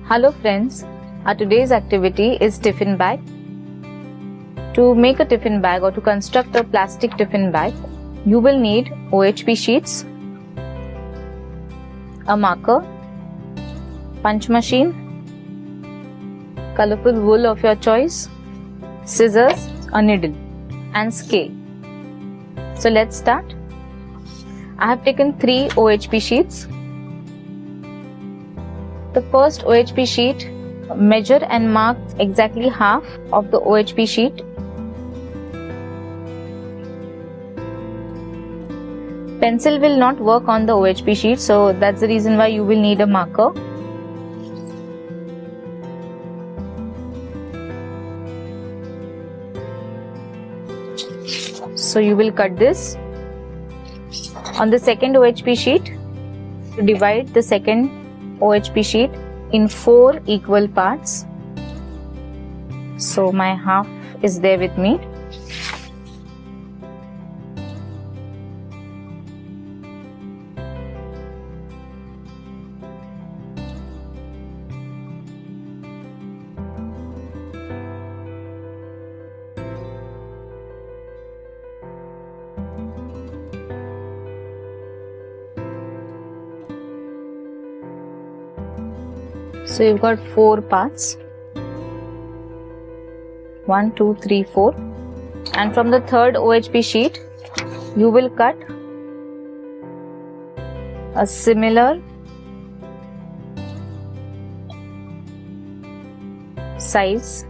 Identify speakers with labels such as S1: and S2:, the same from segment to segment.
S1: Hello friends, our today's activity is tiffin bag. To make a tiffin bag or to construct a plastic tiffin bag, you will need OHP sheets, a marker, punch machine, colorful wool of your choice, scissors, a needle and scale. So let's start. I have taken 3 OHP sheets. The first OHP sheet, measure and mark exactly half of the OHP sheet. Pencil will not work on the OHP sheet, so that's the reason why you will need a marker. So you will cut this. On the second OHP sheet, divide the second OHP sheet in 4 equal parts. So my half is there with me. So you've got 4 parts, 1, 2, 3, 4, and from the third OHP sheet you will cut a similar size.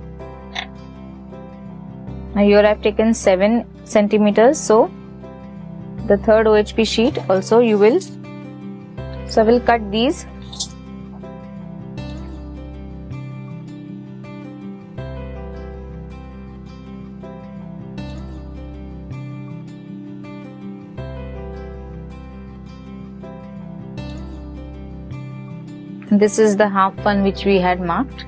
S1: Now here I've taken 7 centimeters, so the third OHP sheet also I will cut these. This is the half one which we had marked.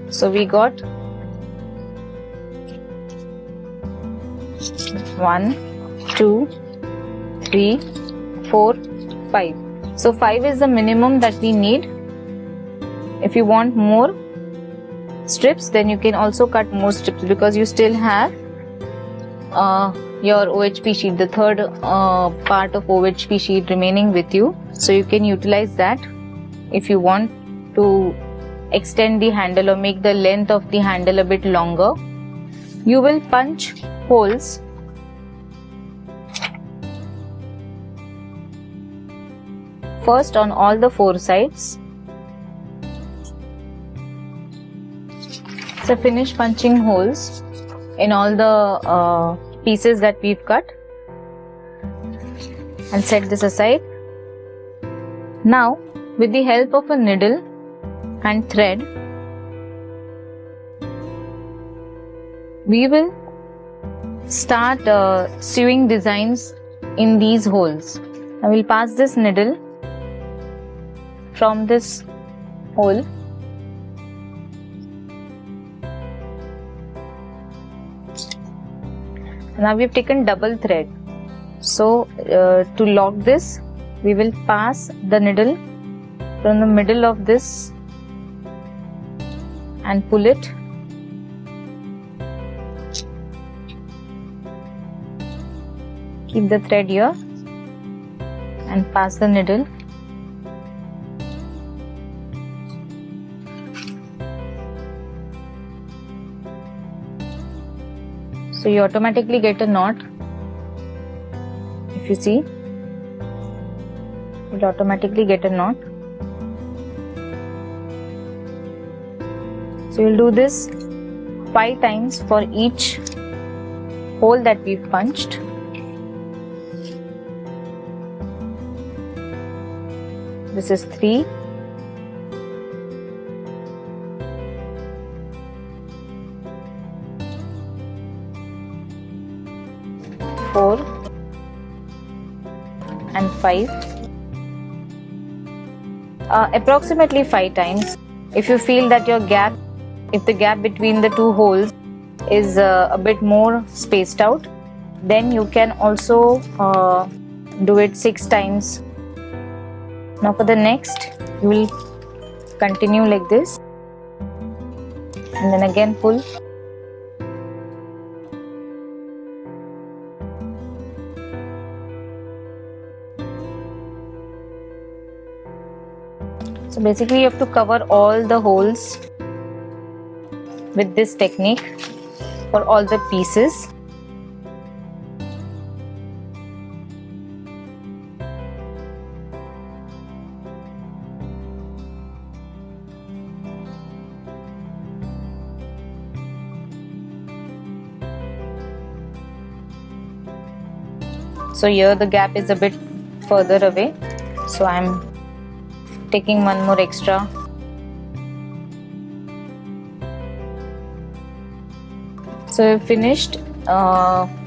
S1: So we got 1, 2, 3, 4, 5. So 5 is the minimum that we need. If you want more strips, then you can also cut more strips because you still have your OHP sheet, the third part of OHP sheet remaining with you. So you can utilize that if you want to extend the handle or make the length of the handle a bit longer. You will punch holes first on all the 4 sides. So finish punching holes in all the pieces that we've cut and set this aside. Now with the help of a needle and thread, we will start sewing designs in these holes. I will pass this needle from this hole . Now we've taken double thread. So to lock this, we will pass the needle from the middle of this and pull it. Keep the thread here and pass the needle. So you automatically get a knot. If you see, you'll automatically get a knot. So you'll do this 5 times for each hole that we've punched. This is 3. Four and 5. Approximately 5 times. If you feel that if the gap between the 2 holes is a bit more spaced out, then you can also Do it 6 times. Now for the next, you will continue like this, and then again pull. So basically you have to cover all the holes with this technique for all the pieces. So here the gap is a bit further away, so I'm taking one more extra. So we've finished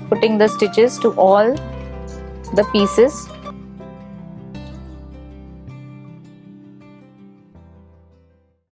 S1: putting the stitches to all the pieces.